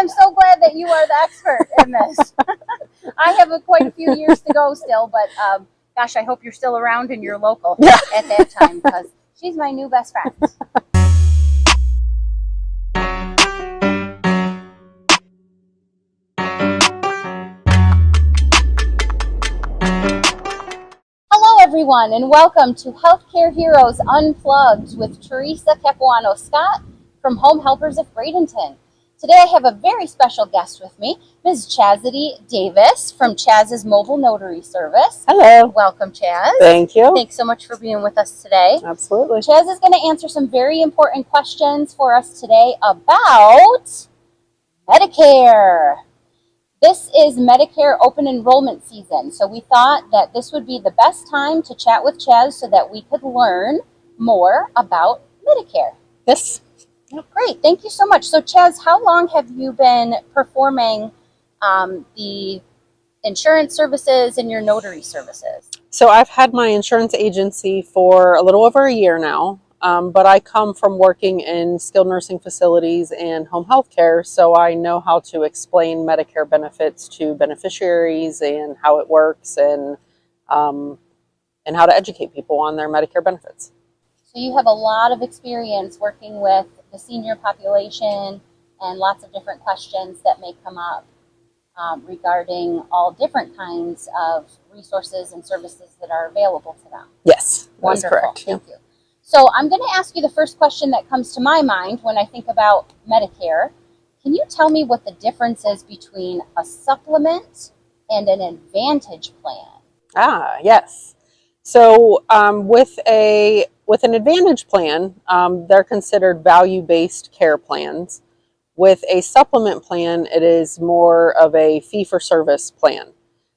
I'm so glad that you are the expert in this. I have quite a few years to go still, but gosh, I hope you're still around and you're local at that time, because she's my new best friend. Hello, everyone, and welcome to Healthcare Heroes Unplugged with Theresa Scott from Home Helpers of Bradenton. Today I have a very special guest with me, Ms. Chazsady Davis from Chaz's Mobile Notary Service. Hello. Welcome, Chaz. Thank you. Thanks so much for being with us today. Absolutely. Chaz is going to answer some very important questions for us today about Medicare. This is Medicare Open Enrollment season, so we thought that this would be the best time to chat with Chaz so that we could learn more about Medicare. Yes. Great, thank you so much. So Chaz, how long have you been performing the insurance services and your notary services? So I've had my insurance agency for a little over a year now, but I come from working in skilled nursing facilities and home health care, so I know how to explain Medicare benefits to beneficiaries and how it works and how to educate people on their Medicare benefits. So you have a lot of experience working with the senior population and lots of different questions that may come up regarding all different kinds of resources and services that are available to them. Yes, that's wonderful. correct. Thank you. So I'm going to ask you the first question that comes to my mind when I think about Medicare. Can you tell me what the difference is between a supplement and an advantage plan? Yes. So with an advantage plan, they're considered value-based care plans. With a supplement plan, it is more of a fee-for-service plan.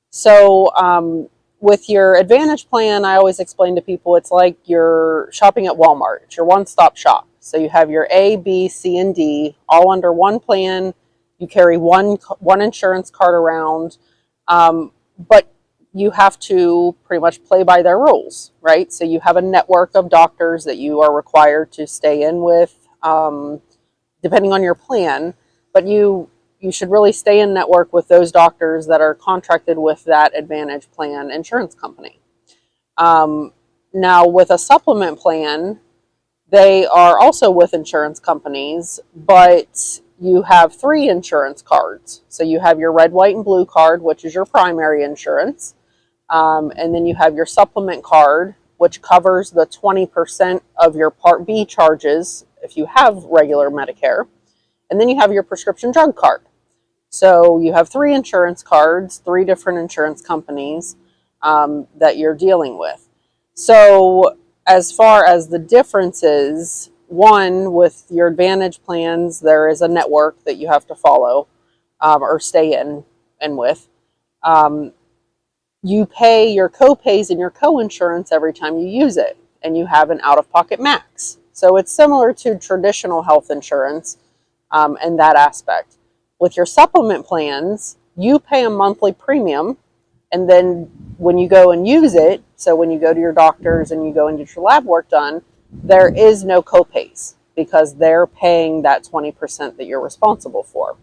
So with your advantage plan, I always explain to people it's like you're shopping at Walmart. It's your one-stop shop. So you have your A, B, C, and D all under one plan. You carry one insurance card around, but you have to pretty much play by their rules, right? So you have a network of doctors that you are required to stay in with, depending on your plan, but you should really stay in network with those doctors that are contracted with that Advantage plan insurance company. Now, with a supplement plan, they are also with insurance companies, but you have 3 insurance cards. So you have your red, white, and blue card, which is your primary insurance. And then you have your supplement card, which covers the 20% of your Part B charges if you have regular Medicare. And then you have your prescription drug card. So you have 3 insurance cards, 3 different insurance companies that you're dealing with. So as far as the differences, one, with your Advantage plans, there is a network that you have to follow or stay in and with. You pay your co-pays and your co-insurance every time you use it, and you have an out-of-pocket max. So it's similar to traditional health insurance in that aspect. With your supplement plans, you pay a monthly premium, and then when you go and use it, so when you go to your doctors and you go and get your lab work done, there is no co-pays because they're paying that 20% that you're responsible for.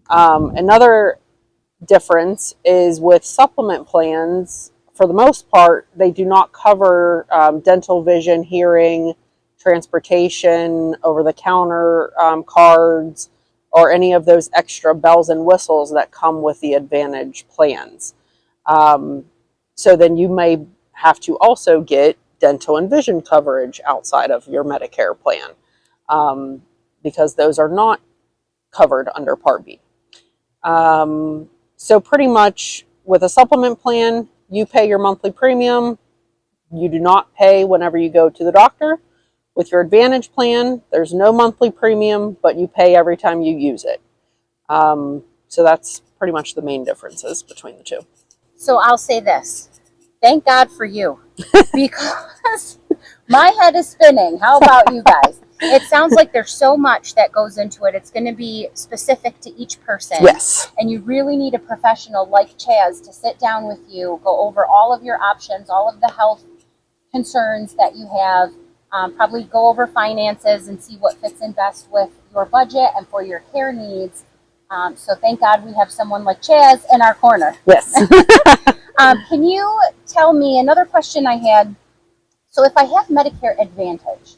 Another difference is with supplement plans, for the most part, they do not cover dental, vision, hearing, transportation, over-the-counter cards, or any of those extra bells and whistles that come with the Advantage plans. So then you may have to also get dental and vision coverage outside of your Medicare plan because those are not covered under Part B. So pretty much with a supplement plan, you pay your monthly premium. You do not pay whenever you go to the doctor. With your Advantage plan, there's no monthly premium, but you pay every time you use it. So that's pretty much the main differences between the two. So I'll say this. Thank God for you, because my head is spinning. How about you guys? It sounds like there's so much that goes into it. It's going to be specific to each person. Yes. And you really need a professional like Chaz to sit down with you, go over all of your options, all of the health concerns that you have, probably go over finances and see what fits in best with your budget and for your care needs. So thank God we have someone like Chaz in our corner. Yes. Can you tell me, another question I had, so if I have Medicare Advantage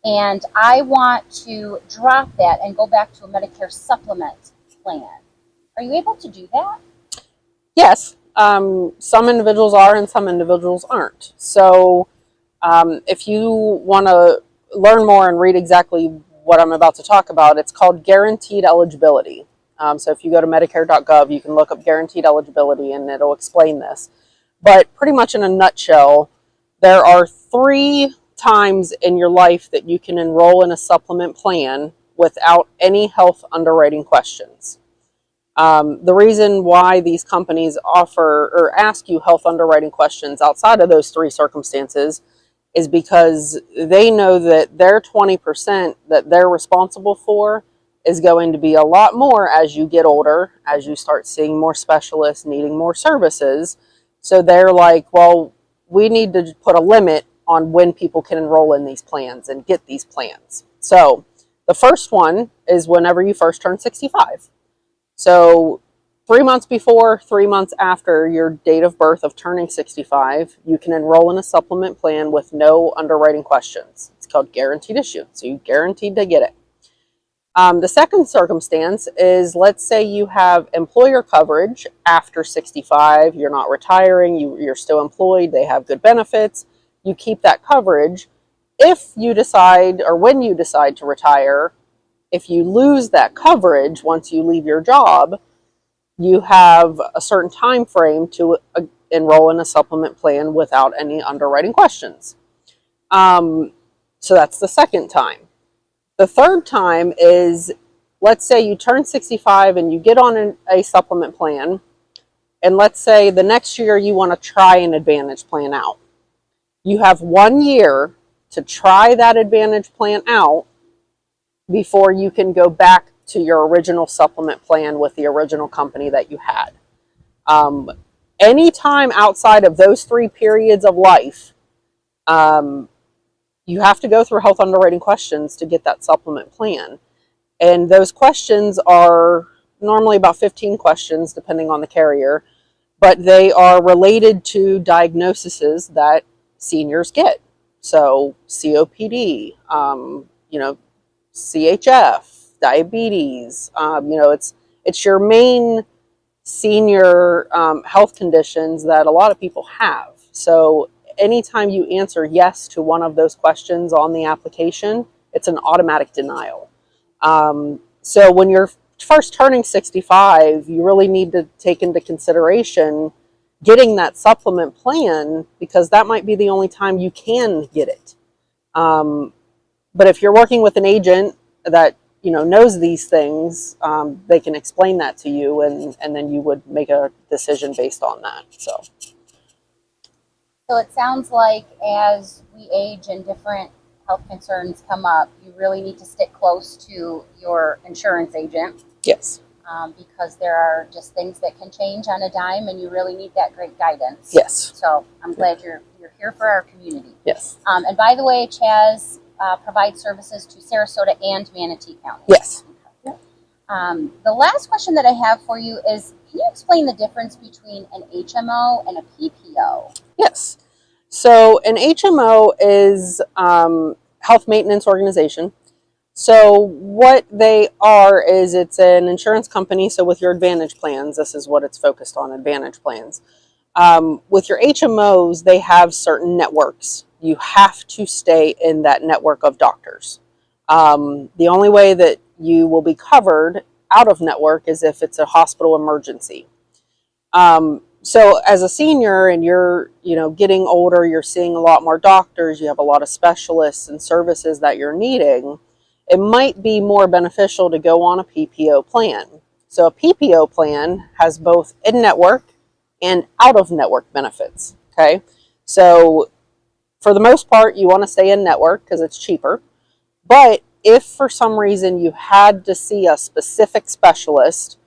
and I want to drop that and go back to a Medicare supplement plan, are you able to do that? Yes. Some individuals are and some individuals aren't. So if you want to learn more and read exactly what I'm about to talk about, it's called guaranteed eligibility. So if you go to medicare.gov, you can look up guaranteed eligibility and it'll explain this. But pretty much in a nutshell, there are 3 times in your life that you can enroll in a supplement plan without any health underwriting questions. The reason why these companies offer or ask you health underwriting questions outside of those 3 circumstances is because they know that their 20% that they're responsible for is going to be a lot more as you get older, as you start seeing more specialists needing more services. So they're like, well, we need to put a limit on when people can enroll in these plans and get these plans. So the first one is whenever you first turn 65. So 3 months before, 3 months after your date of birth of turning 65, you can enroll in a supplement plan with no underwriting questions. It's called guaranteed issue, so you're guaranteed to get it. The second circumstance is, let's say you have employer coverage after 65, you're not retiring, you're still employed, they have good benefits, you keep that coverage. If you decide, or when you decide to retire, if you lose that coverage once you leave your job, you have a certain time frame to enroll in a supplement plan without any underwriting questions. So that's the second time. The third time is, let's say you turn 65 and you get on a supplement plan, and let's say the next year you want to try an Advantage plan out. You have 1 year to try that Advantage plan out before you can go back to your original supplement plan with the original company that you had. Any time outside of those 3 periods of life, you have to go through health underwriting questions to get that supplement plan. And those questions are normally about 15 questions, depending on the carrier, but they are related to diagnoses that seniors get. So COPD, CHF, diabetes, it's your main senior health conditions that a lot of people have. So anytime you answer yes to one of those questions on the application, it's an automatic denial. So when you're first turning 65, you really need to take into consideration getting that supplement plan, because that might be the only time you can get it. But if you're working with an agent that knows these things, they can explain that to you, and then you would make a decision based on that. So it sounds like as we age and different health concerns come up, you really need to stick close to your insurance agent. Yes. Because there are just things that can change on a dime, and you really need that great guidance. Yes. So I'm glad you're here for our community. Yes. And by the way, Chaz provides services to Sarasota and Manatee County. Yes. The last question that I have for you is, can you explain the difference between an HMO and a PPO? Yes. So an HMO is health maintenance organization. So what they are is, it's an insurance company. So with your Advantage plans, this is what it's focused on, Advantage plans. With your HMOs, they have certain networks. You have to stay in that network of doctors. The only way that you will be covered out of network is if it's a hospital emergency. So as a senior and you're, getting older, you're seeing a lot more doctors, you have a lot of specialists and services that you're needing, it might be more beneficial to go on a PPO plan. So a PPO plan has both in-network and out-of-network benefits, okay? So for the most part, you want to stay in-network because it's cheaper. But if for some reason you had to see a specific specialist,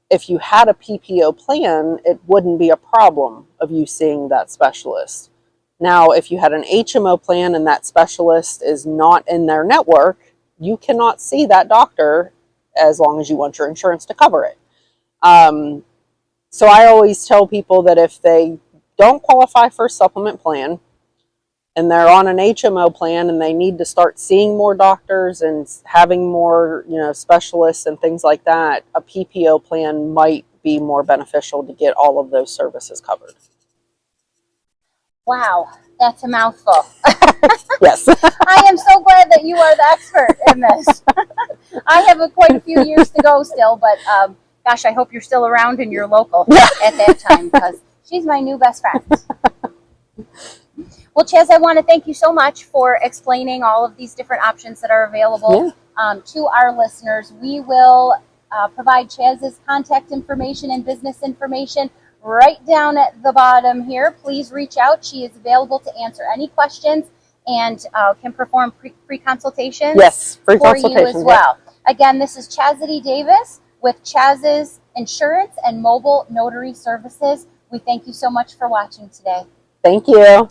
if you had a PPO plan, it wouldn't be a problem of you seeing that specialist. Now, if you had an HMO plan and that specialist is not in their network, you cannot see that doctor as long as you want your insurance to cover it. So I always tell people that if they don't qualify for a supplement plan and they're on an HMO plan and they need to start seeing more doctors and having more, specialists and things like that, a PPO plan might be more beneficial to get all of those services covered. Wow, that's a mouthful. Yes. I am so glad that you are the expert in this. I have quite a few years to go still, but gosh, I hope you're still around and you're local at that time, because she's my new best friend. Well, Chaz, I want to thank you so much for explaining all of these different options that are available to our listeners. We will provide Chaz's contact information and business information right down at the bottom here. Please reach out. She is available to answer any questions and can perform free consultations. Yes, free for consultations you as well. Again, this is Chazsady Davis with Chaz's Insurance and Mobile Notary Services. We thank you so much for watching today. Thank you.